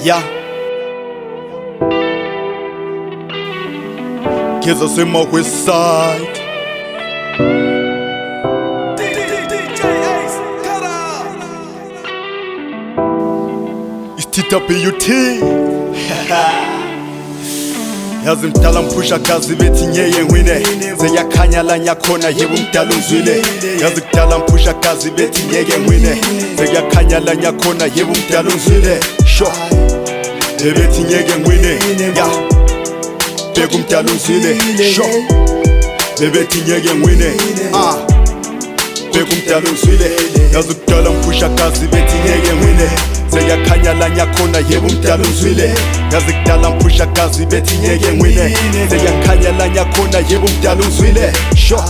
Yeah. Kids are in my west side. It's TWT. Yazi mdala mphusha kazi bethi nyeye ngwine seyakhanya la nyakhona yebo mdala ungizwile. Yazi kudala mphusha kazi bethi nyeye ngwine seyakhanya la nyakhona yebo mdala ungizwile. Sho bethi nyeke ngwine ya beka umdala ungizwile. Sho bethi nyeke ngwine beka umdala ungizwile. Yazi kudala mphusha kazi bethi nyeke ngwine seyakhanya la nyakhona yebo mdala ungizwile. Yazi kudala mphusha kazi bethi nyeke ngwine seyakhanya la nyakhona yebo mdala ungizwile. Sho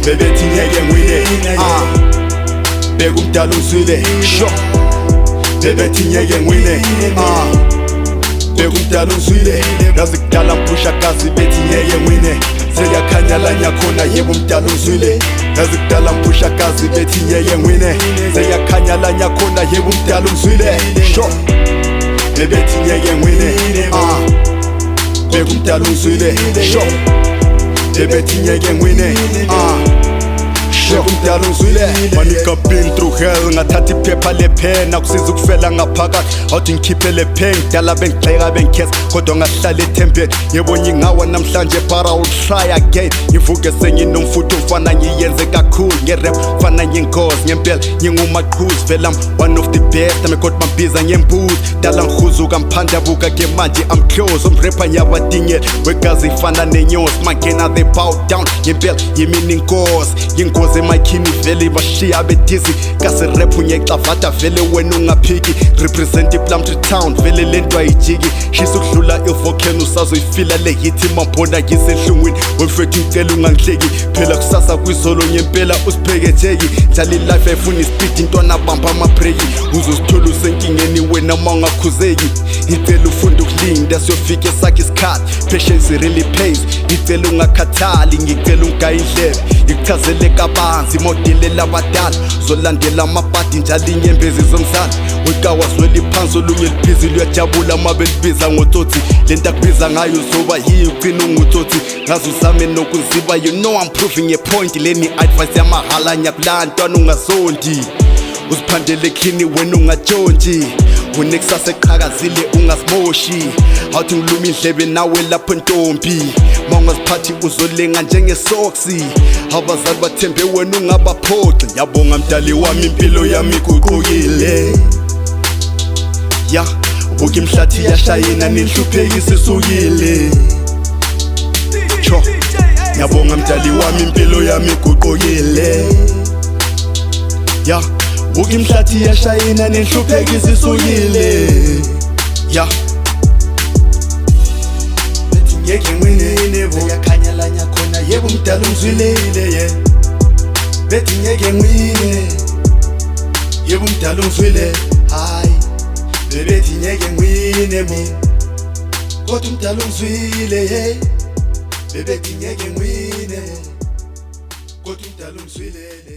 bethi nyeke ngwine beka umdala ungizwile. Sho bethi nyeke ngwine beka umdala ungizwile. Yazi kudala mphusha kazi bethi nyeke ngwine seyakhanya la nyakhona yebo mdala ungizwile. Yazi kudala mphusha kazi bethi nyeke ngwine seyakhanya la nyakhona yebo mdala ungizwile. Sho bethi nyeke ngwine beka umdala ungizwile. Sho bethi nyeke ngwine beka umdala ungizwile. Manika been through hell ngathatha iphepha lephena akusiza ukufela ngaphakathi awuthi ngikhiphe le pain dala bengigxeka bengikhesa kodwa ngahlala ethembeni yebo ngingawa namhlanje para will try again. Ngivuke senginomfutho ufana ngiyenze kakhulu ngerap ufana ngingozi ngempela ngingumaqhuzi vela one of the best amekhoda mambiza ngembuzi dala ngihuzuka mphandabuka ke manje I'm close umrapper nyawadingela wegazi ifana nenyosi mangena they bow down ngempela yimini inkosi yingozi emakhini vele bashiya bedizi kase rap unyecavata vele wena ungaphiki represent iPlumtree town vele lento ayijiki shisa ukudlula ivolcano usazoyifila le hit mambona ngisenhlungwini wemfethu ngicela ungangihleki phela kusasa kwizolo nyempela usipheketheki njalo life ayifuna ispeed intwana bamba amabreki uzosithola usenkingeni wena mawungakhuzeki ngicela ufunde ukulinda siyofika esakhe isikhathi patience really pays ngicela ungakhathali ngicela ungayindlebe ngikuchazele kabanzi imodelela abadala zolandela amabhadi njalo inyembezi zomzala wekawazweli phansi olunye liphizile uyajabula mabelibiza ngotsotsi lento akubiza ngayo uzoba yiyo ugcina ungutsotsi ngaze uzame nokuziba you know I'm proving a point leni advice yamahala nyakulaa ntwana ungazondi uziphandele khini wena ungatshontshi unekusasa eqhakazile ungasimoshi awuthi ngiluma indlebe nawe lapho ntombi mawungaziphathi uzolenga njengesoksi abazali bathembe wena ungabaphoxi yabonga mdali wami impilo yami iguqukile ya buka imhlathi yashayina nenhluphekisi isukile cho yabonga mdali wami impilo yami iguqukile ya buka imhlathi yashayina nenhluphekisi isukile ya bethi nyeke ngwine seyakhanya la nyakhona yebo mdala ungizwile ye bethi nyeke ngwine yebo mdala ungizwile hayi bethi nyeke ngwine mina kodwa umdala ungizwile hey bethi nyeke ngwine kodwa umdala ungizwile.